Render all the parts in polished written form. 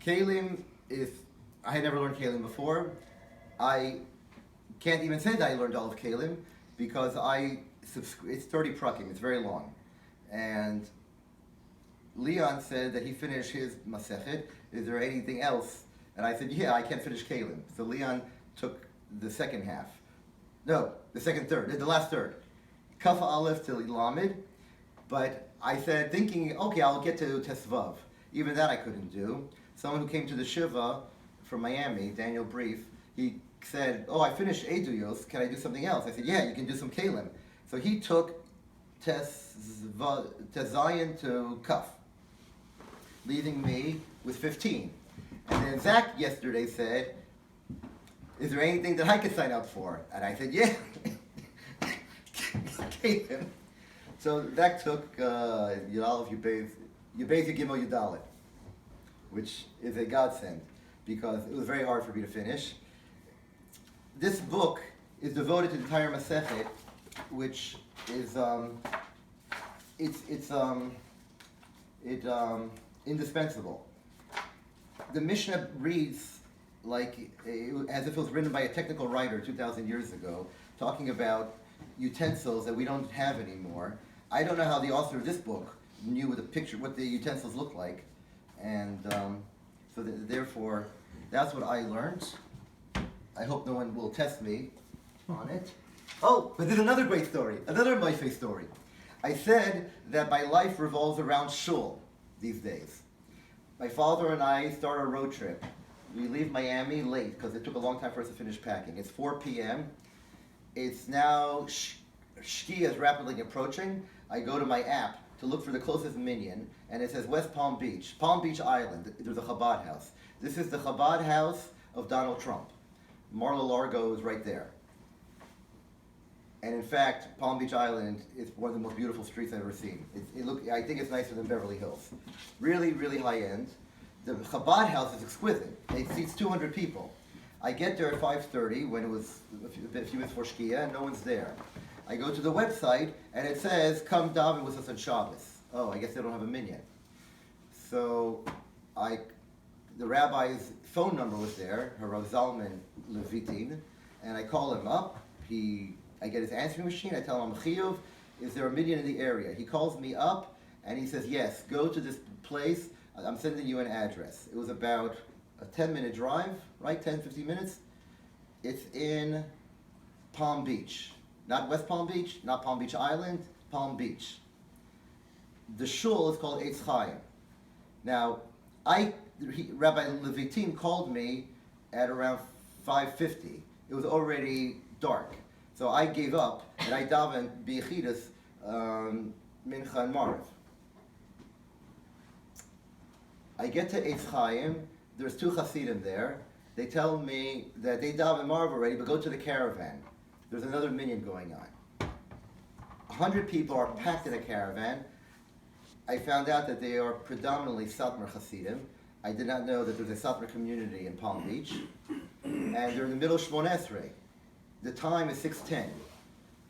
Kalim is, I had never learned Kalim before. I can't even say that I learned all of Kalim because it's 30 prakim, it's very long. And Leon said that he finished his Masechet. Is there anything else? And I said, yeah, I can't finish Kalim. So Leon took the second half. No, the second third, the last third. Kaf Aleph till Lamed. But I said, thinking, okay, I'll get to Tesvav. Even that I couldn't do. Someone who came to the Shiva from Miami, Daniel Brief, he said, oh, I finished Eduyos, can I do something else? I said, yeah, you can do some Kalim. So he took Tezayin to Kaf, leaving me with 15. And then Zach yesterday said, is there anything that I could sign up for? And I said, yeah. Kalim. So Zach took Yudalef Yubez Gimel Yudalet, which is a godsend because it was very hard for me to finish. This book is devoted to the entire Masechet, which is indispensable. The Mishnah reads like as if it was written by a technical writer 2,000 years ago, talking about utensils that we don't have anymore. I don't know how the author of this book knew what the utensils look like, and therefore that's what I learned. I hope no one will test me on it. Oh, but there's another great story, another Moshe story. I said that my life revolves around shul these days. My father and I start a road trip. We leave Miami late because it took a long time for us to finish packing. It's 4 p.m. It's now Shkia is rapidly approaching. I go to my app to look for the closest minyan, and it says West Palm Beach Island. There's a Chabad house. This is the Chabad house of Donald Trump. Mar-a-Lago is right there. And in fact, Palm Beach Island is one of the most beautiful streets I've ever seen. I think it's nicer than Beverly Hills. Really, really high end. The Chabad house is exquisite. It seats 200 people. I get there at 5:30 when it was a few minutes before Shkia, and no one's there. I go to the website, and it says, come daven with us on Shabbos. Oh, I guess they don't have a minyan. So the rabbi's phone number was there, Harav Zalman Levitin, and I call him up. I get his answering machine. I tell him, Chiyuv, is there a minyan in the area? He calls me up, and he says, yes, go to this place. I'm sending you an address. It was about a 10-minute drive, right? 10, 15 minutes. It's in Palm Beach. Not West Palm Beach, not Palm Beach Island, Palm Beach. The shul is called Eitz Chaim. Now, Rabbi Levitin called me at around 5:50. It was already dark. So I gave up, and I davened B'Yechidus, Mincha and Mariv. I get to Eitz Chaim, there's two Hasidim there. They tell me that they daven Mariv already, but go to the caravan. There's another minyan going on. 100 people are packed in a caravan. I found out that they are predominantly Satmar Hasidim. I did not know that there's a Satmar community in Palm Beach. And they're in the middle of Shmon Esrei. The time is 6:10.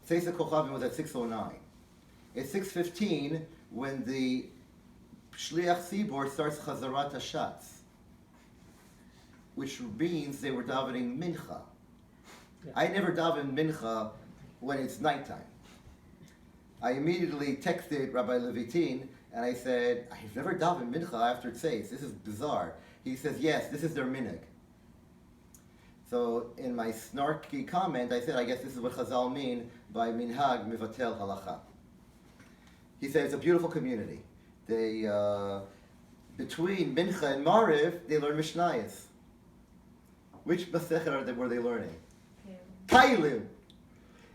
Seisa Kochavim was at 6:09. It's 6:15 when the Shliach Tzibor starts Chazarat HaShatz, which means they were davening Mincha. Yeah. I never daven Mincha when it's nighttime. I immediately texted Rabbi Levitin and I said, I've never davened Mincha after Tzeis. This is bizarre. He says, yes, this is their minhag. So in my snarky comment, I said, I guess this is what Chazal mean by minhag mivatel halacha. He said, it's a beautiful community. They, between Mincha and Mariv, they learn Mishnayos. Which Masechet were they learning? Kailim.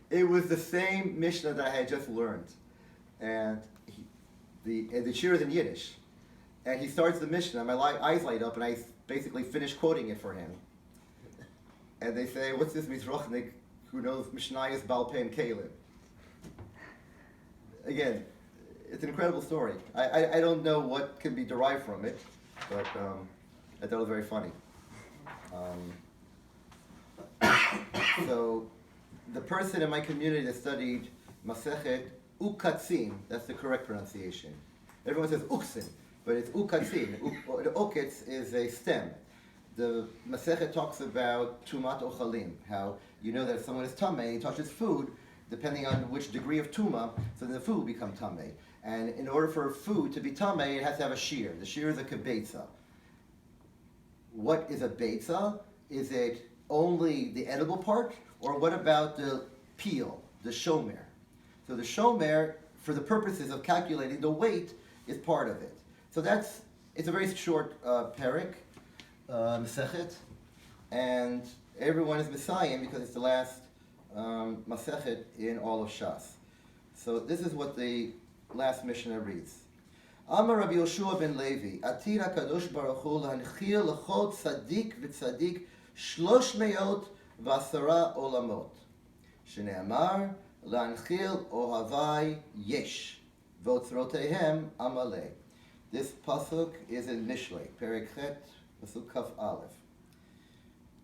It was the same Mishnah that I had just learned. And the shir is in Yiddish. And he starts the Mishnah, my eyes light up, and I basically finish quoting it for him. And they say, what's this Mizrachnik who knows Mishnayos Baal Pei and Kalim? Again, it's an incredible story. I don't know what can be derived from it, but I thought it was very funny. So, the person in my community that studied Masechet Ukatzin, that's the correct pronunciation. Everyone says Uksin. but it's ukatzin. The ukitz is a stem. The Masechet talks about tumat ochalim, how you know that if someone is tamei, he touches food, depending on which degree of tuma, so then the food will become tamei. And in order for food to be tamei, it has to have a shear. The shear is a kibetza. What is a betza? Is it only the edible part, or what about the peel, the shomer? So the shomer, for the purposes of calculating the weight, is part of it. So it's a very short parak, Masechet, and everyone is Messiah because it's the last Masechet in all of Shas. So this is what the last Mishnah reads. Amar Rabbi Yoshua ben Levi, Atira Kadosh Baruch Hu Lanchil L'chol Tzadik V'Tzadik 310 Olamot. Shneamar Lanchil Ohavai Yesh V'Otzrotehem Amalei. This pasuk is in Mishlei, Perek Chet, pasuk Kaf Aleph.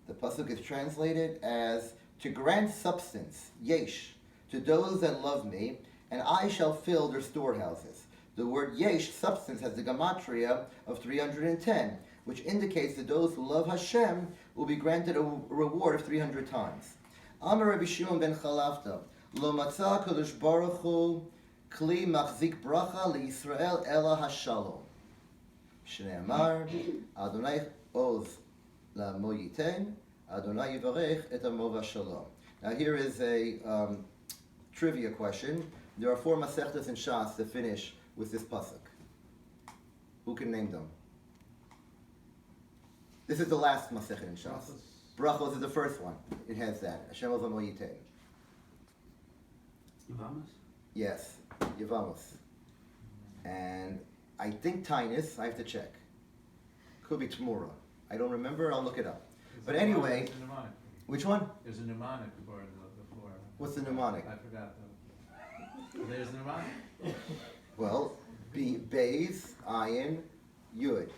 The pasuk is translated as, to grant substance, yesh, to those that love me, and I shall fill their storehouses. The word yesh, substance, has the gematria of 310, which indicates that those who love Hashem will be granted a reward of 300 times. Amar Rabbi Shimon ben Chalafta, lo matzah kadosh baruch hu kli machzik bracha liYisrael ela hashalom. Shneamar, Adonai oz la'amo yiten, Adonai yivarech et amo v'shalom. Now here is a trivia question. There are 4 masechtas in Shas that finish with this pasuk. Who can name them? This is the last masechet in Shas. Brachos is the first one. It has that. Hashem oz la'amo yiten. Yevamos? Yes, Yevamos. And I think Tainus, I have to check. Could be Tamura. I don't remember, I'll look it up. But anyway, There's a mnemonic. which one? There's a mnemonic before the 4. What's the mnemonic? I forgot though. There's a mnemonic. Well, Beis, Ayin, Yud.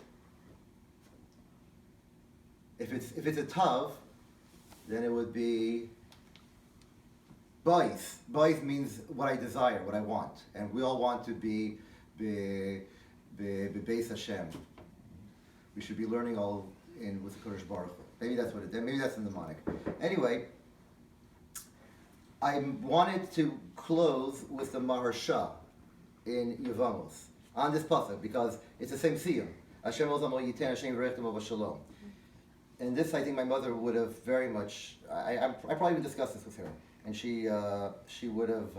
If it's a Tav, then it would be Bais. Bais means what I desire, what I want. And we all want to be Beis Hashem. We should be learning all in with the Kodesh Baruch Hu. Maybe that's what it is. Maybe that's the mnemonic. Anyway, I wanted to close with the Maharsha in Yevamos on this pasuk because it's the same siyum. Hashem oz la'amo yiten, Hashem yivarech amo v'shalom. And this, I think, my mother would have very much. I probably would discuss this with her, and she would have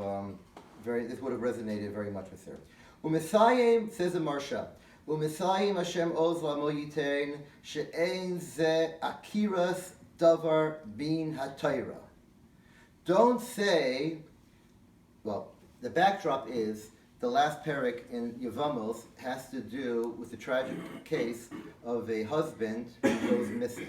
this would have resonated very much with her. U'misayim, says the Maharsha. U'misayim Hashem oz la'amo yiten she'ein ze akiras davar bin hatayra. Don't say, well, the backdrop is the last parak in Yevamos has to do with the tragic case of a husband who goes missing.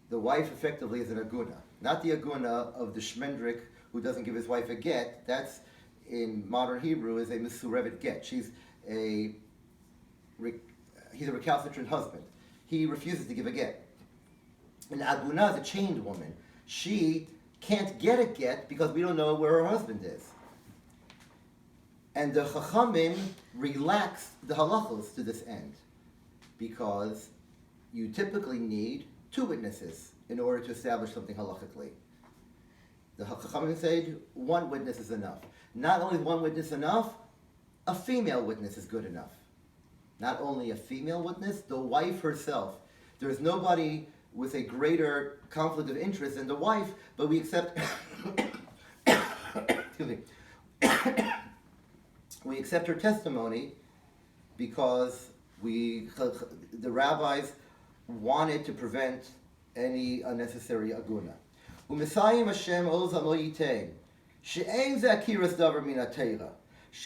The wife effectively is an aguna, not the aguna of the shmendrik who doesn't give his wife a get. That's, in modern Hebrew, is a mesurevet get. He's a recalcitrant husband. He refuses to give a get. And aguna is a chained woman. She can't get a get because we don't know where her husband is. And the Chachamim relaxed the halachos to this end because you typically need 2 witnesses in order to establish something halachically. The Chachamim said 1 witness is enough. Not only 1 witness enough, a female witness is good enough. Not only a female witness, the wife herself. There's nobody with a greater conflict of interest than the wife, but we accept excuse me. We accept her testimony because the rabbis wanted to prevent any unnecessary aguna. U'misayim Hashem oz la'amo yitein she'ein ze akiras davar min ha'teira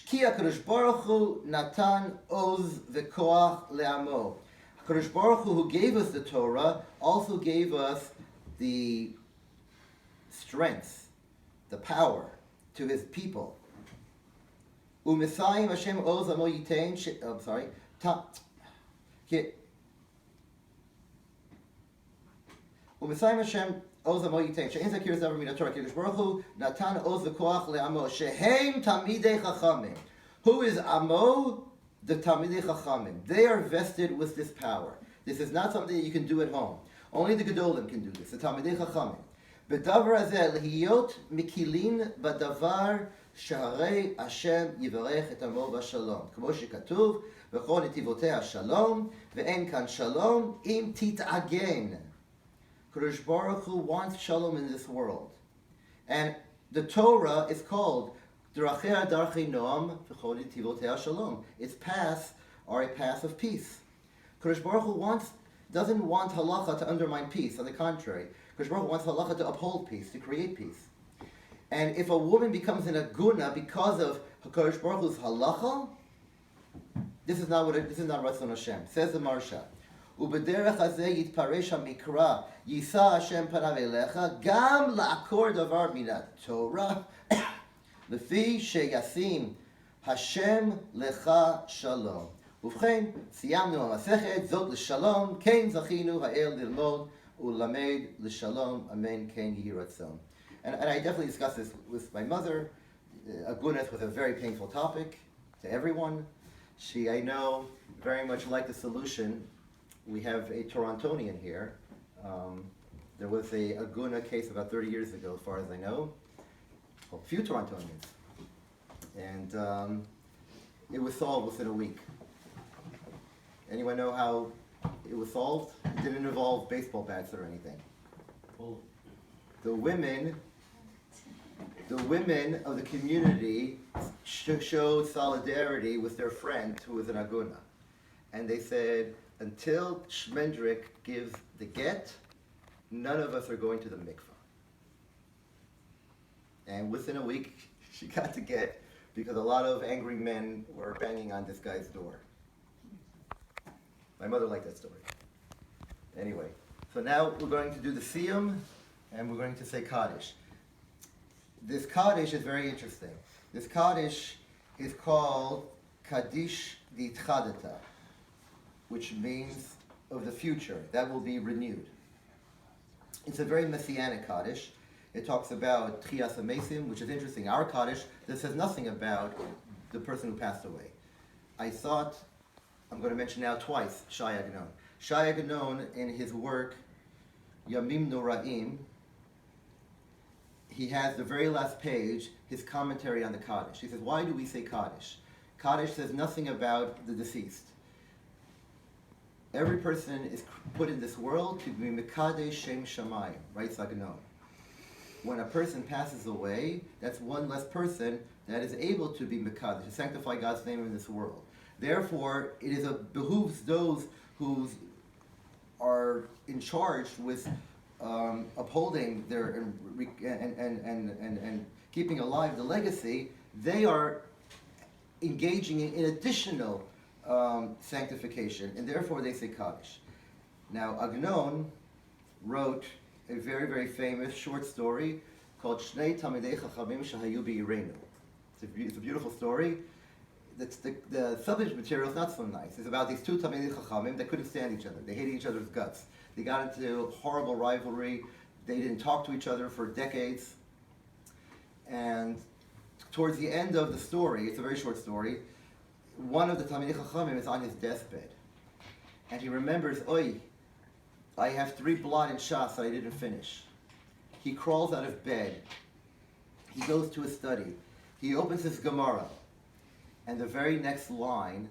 ki HaKadosh Baruch Hu natan oz v'koach le'amo. HaKadosh Baruch Hu, who gave us the Torah, also gave us the strength, the power to His people. U'misayim Hashem oz la'amo yitein U'misayim Hashem oz la'amo yitein she'ein ze akiras davar min ha'Torah ki HaKadosh Baruch Hu natan oz v'koach le'amo shehem tamidei chachamim. Who is Amo? the Talmidei Chachamim, they are vested with this power. This is not something that you can do at home. Only the Gedolim can do this, the Talmidei Chachamim. בדבר הזה להיות מקילין בדבר שהרי השם יברך את עמו בשלום. כמו שכתוב, וכל נתיבותיה שלום, ואין כאן שלום אם תתעגן. Kadosh Baruch Hu wants shalom in this world. And the Torah is called Drachei Darchei Noam v'chol netivotei shalom. Its paths are a path of peace. Kadosh Baruch Hu doesn't want halacha to undermine peace. On the contrary, Kadosh Baruch Hu wants halacha to uphold peace, to create peace. And if a woman becomes an aguna because of Kadosh Baruch Hu's halacha, this is not Ratzon Hashem. Says the Marsha. ובדרך הזה יתפרש המקרא, יישא השם פניו אליך, גם לעקור דבר מן התורה, לפי שישים השם לך שלום. ובכן, סיימנו המסכת, זאת לשלום, כן זכינו האל ללמוד ולמד לשלום, אמן כן יהי רצון. And I definitely discussed this with my mother. Agunas was a very painful topic to everyone. She, I know, very much liked the solution. We have a Torontonian here. There was a Aguna case about 30 years ago, as far as I know. Well, a few Torontonians. And it was solved within a week. Anyone know how it was solved? It didn't involve baseball bats or anything. The women of the community showed solidarity with their friend who was an Aguna. And they said, until Shmendrik gives the get, none of us are going to the mikvah. And within a week, she got the get because a lot of angry men were banging on this guy's door. My mother liked that story. Anyway, so now we're going to do the Siyum, and we're going to say Kaddish. This Kaddish is very interesting. This Kaddish is called Kaddish D'Itchadata, which means of the future, that will be renewed. It's a very messianic Kaddish. It talks about Tchias HaMesim, which is interesting. Our Kaddish, that says nothing about the person who passed away. I thought, I'm going to mention now twice, Shai Agnon. Shai Agnon, in his work, Yamim Noraim, he has the very last page, his commentary on the Kaddish. He says, why do we say Kaddish? Kaddish says nothing about the deceased. Every person is put in this world to be Mekadesh Shem Shamayim, writes Agnon. When a person passes away, that's one less person that is able to be Mekadesh, to sanctify God's name in this world. Therefore, it behooves those who are in charge with upholding their and keeping alive the legacy. They are engaging in additional sanctification, and therefore they say Kaddish. Now, Agnon wrote a very, very famous short story called Shnei Talmidei Chachamim Shahayu B'Yirenu. It's a beautiful story. The subject material is not so nice. It's about these two Talmidei Chachamim that couldn't stand each other. They hated each other's guts. They got into horrible rivalry. They didn't talk to each other for decades. And towards the end of the story, it's a very short story, one of the Talmidei Chachamim is on his deathbed. And he remembers, Oy, I have 3 blot in Shas that I didn't finish. He crawls out of bed. He goes to his study. He opens his Gemara. And the very next line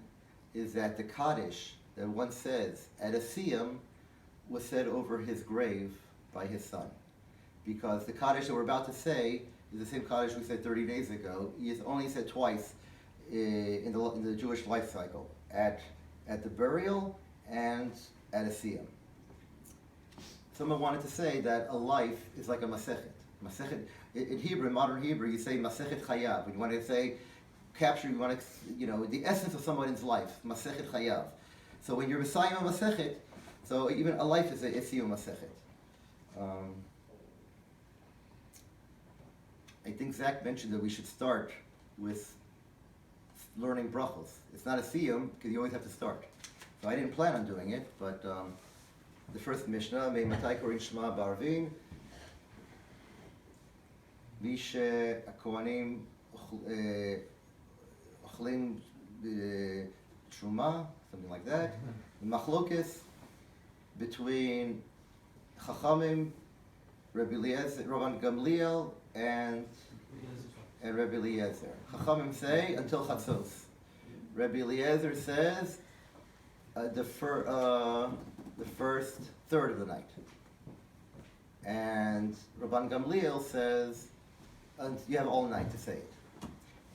is that the Kaddish that one says at a Siyum was said over his grave by his son. Because the Kaddish that we're about to say is the same Kaddish we said 30 days ago. He is only said twice in the Jewish life cycle, at the burial and at a Siyum. Someone wanted to say that a life is like a Masechet. Masechet in Hebrew, in modern Hebrew, you say Masechet Chayav. When you want to say, the essence of someone's life, Masechet Chayav. So when you're Messiah Masechet, so even a life is a Siyum Masechet. I think Zach mentioned that we should start with learning brachos. It's not a siyum because you always have to start. So I didn't plan on doing it, but the first Mishnah, Mei Matai Korin Shema Barvin, Mishe Akohanim Ochlim Truma, something like that. Machlokes between Chachamim, Rabbi Eliezer, Rabban Gamliel, and Rabbi Eliezer. Chachamim say until Chatzos. Rabbi Eliezer says the first third of the night. And Rabban Gamliel says you have all night to say it.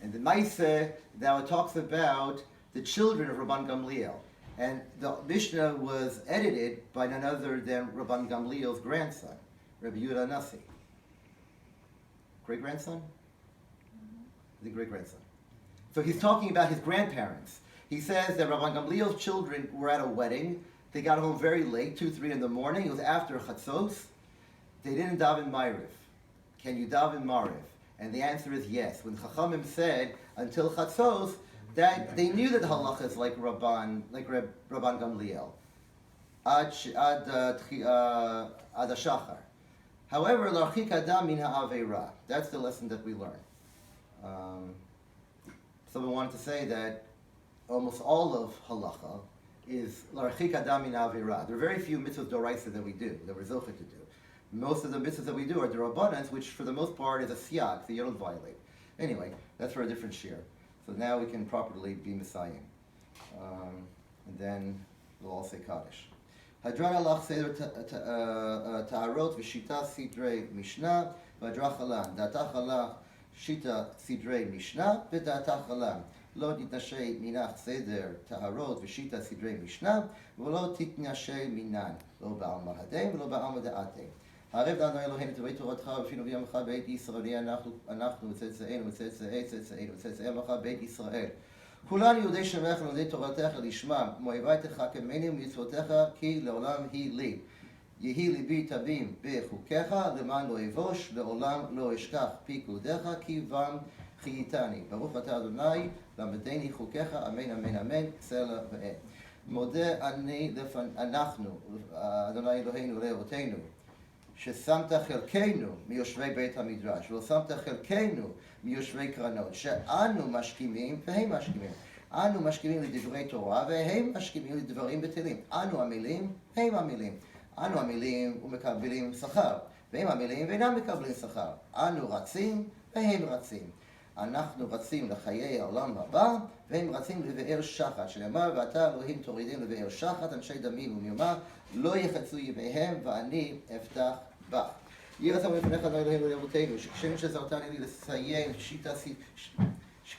And the Maaseh now it talks about the children of Rabban Gamliel. And the Mishnah was edited by none other than Rabban Gamliel's grandson, Rabbi Yehuda Nasi. Great-grandson? The great-grandson. So he's talking about his grandparents. He says that Rabban Gamliel's children were at a wedding. They got home very late, 2, 3 in the morning. It was after Chatzos. They didn't daven Ma'ariv. Can you daven Ma'ariv? And the answer is yes. When Chachamim said until Chatzos, that they knew that the halacha is like Rabban Gamliel, ad Shachar. However, l'archik adam min ha'aveira. That's the lesson that we learn. Someone wanted to say that almost all of halacha is l'archik adam min ha'aveira. There are very few mitzvot doraisa that we do, that we're zocheh to do. Most of the mitzvahs that we do are derabbanans, which for the most part is a siyag, so you don't violate. Anyway, that's for a different shir. So now we can properly be Messiah. And then we'll all say Kaddish. Hadran alach seder ta'arot v'shita sidrei mishnah v'adrach alam. Da'atach alach shita sidrei mishnah v'da'atach alam. Lo titnashei minach seder ta'arot v'shita sidrei mishnah v'lo titnashei minan. Lo ba'al mahadem v'lo ba'al da'atem. הערב דענו אלוהינו תווי תורתך ופינו בימך בית ישראל אנחנו וצאצאינו וצאצאי צאצאינו וצאצאי עמך בית ישראל. כולנו יודעי שמך ולומדי תורתך לשמם, מואביתך כמני ומצוותיך כי לעולם היא לי. יהי ליבי תמים בחוקיך למען לא אבוש, לעולם לא אשכח פיקודיך כי בם חייתני. ברוך אתה אדוני למדני חוקיך, אמן אמן אמן, סלע ועת. מודה אני אנחנו, אדוני אלוהינו לאבותינו, ששמת חלקנו מיושבי בית המדרש, ולא שמת חלקנו מיושבי קרנות, שאנו משכימים והם משכימים. אנו משכימים לדברי תורה והם משכימים לדברים בטלים. אנו עמלים, הם עמלים. אנו עמלים ומקבלים שכר, והם עמלים ואינם מקבלים שכר. אנו רצים והם רצים. אנחנו רצים לחיי העולם הבא, והם רצים לבאר שחת, שנאמר, ואתה אלוהים תורידים לבאר שחת, אנשי דמים ומיומה, לא יחצו ימיהם, ואני אפתח בך. יהי רצון לפניך אדוני אלוהינו לאבותינו, כשם שעזרתני לי לסיים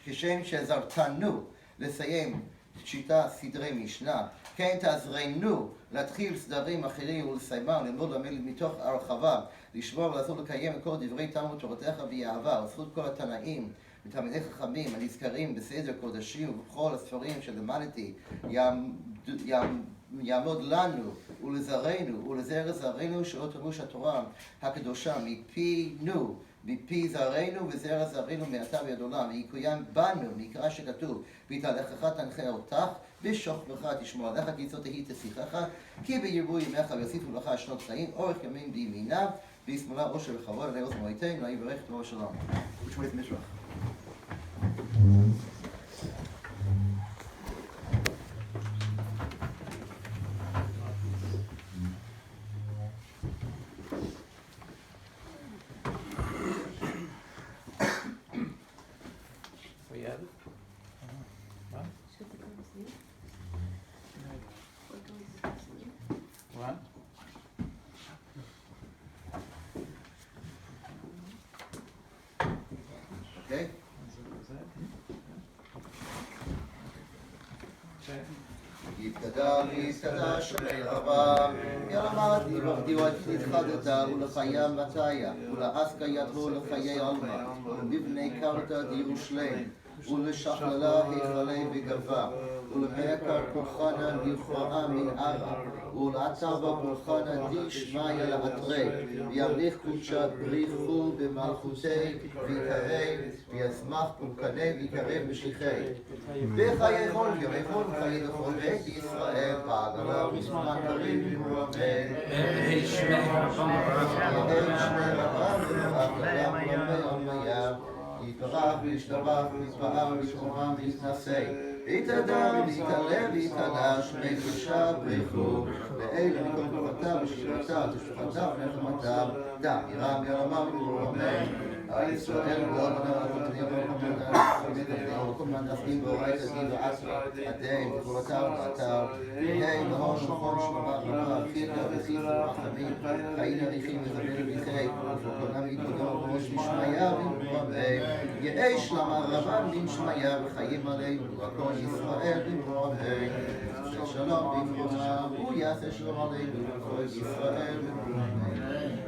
כשם שעזרתנו לסיים שיטה סדרי משנה, כן תעזרנו להתחיל סדרים אחרים ולסיימם, ללמוד למד מתוך הרחבה, לשמור ולעשות לקיים את כל דברי תלמוד תורתך באהבה, וזכות כל התנאים ותלמידי חכמים הנזכרים בסדר קודשים ובכל הספרים שלמדתי יעמוד לנו ולזרענו ולזרע זרענו שלא תמוש התורה הקדושה מפי זרענו וזרע זרענו מעתה ועד עולם, ויקוים בנו מקרא שכתוב, והתהלכך תנחה אותך, בשוכבך תשמור עליך, כי זאת תהי תשיחך, כי בירבו ימיך ויוסיפו לך שנות חיים, אורך ימים בימינה, בשמאלה עושר וכבוד, עלי עוז מועיתנו, לה יברך תורה שלום. Which way is Mizrach? יתקדע שומי רבה, ירמד דיוות נתחדתה ולחיה מתיה, ולעסקה ידו לחיי עלמה, ובבני קרתא דירושלם, ולשכללה היכלי וגבה, ולמעקר פולחנה לכאורה מנערה, ולעצבה פולחנה די שמיה לעטרי, וימליך קודשה בריחו במלכותי, ויקרב, ויצמח פולקני, ויקרב משיחי. בחיי חול וימי חול וחיי דחול בית ישראל, בעגלה וזמן קריב ומרמד. שמי רבה ובהקלה ולמי עלמיה, יתברך וישתבח ויתפאר וישכומם ויתנשא. ויתהדר, ויתעלה, ויתעלה, שמי קדושה ברכו, לאלה מכל תורתה ושירתה, תשפחתה ונחמתה, דם, ירם, ירמה וירומם. ישראל גדול ונראה כל מהנדסים ואורייתא דין ועצמא, הדין, תפורתה ובעתה, והי נהון נכון שלמה רבה, חילה וחיל ורחמים, חיים עריכים וזמין וביחי, ופוקונה ויתגודו ראש משמיה ומרומם, יהי שלמה רבן בן שמיה וחיים עלינו, וכל ישראל במרומם, שלום במרומם, הוא יעשה שלום עלינו, וכל ישראל במרומם.